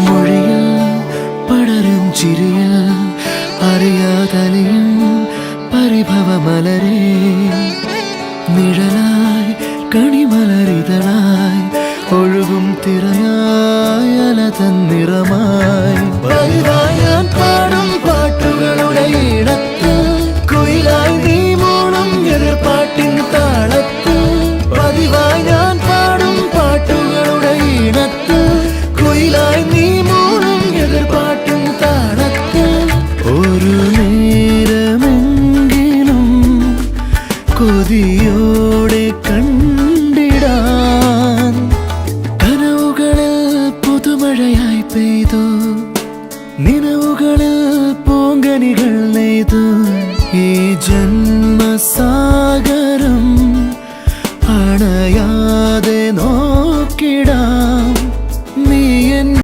മൊഴിയിൽ പടരും ചിരിയിൽ അറിയാതലിയും പരിഭവമലരേ നിഴലായി കണിമലരിതളായി ഒഴുകും തിരയായി അലതൻ നിറമായി പതിവായി ഞാൻ പാടും പാട്ടുകളുടെ ഇടത്ത് കുയിലായി നീ മൂളും എതിർപ്പാട്ടിൻ താളത്ത് പതിവായി ഞാൻ പാടും പാട്ടുകളുടെ ഇടത്ത് കുയിലായി നീ മൂളും എതിർപ്പാട്ടിൻ താളത്ത് ഒരു നേരമെങ്കിലും കൊതിയോടെ കണ്ടിടാൻ കനവുകളിൽ പുതുമഴയായി പെയ്തു നിലവുകളിൽ പൂങ്കനികൾ നെയ്തു ഈ ജന്മസാഗരം അണയാ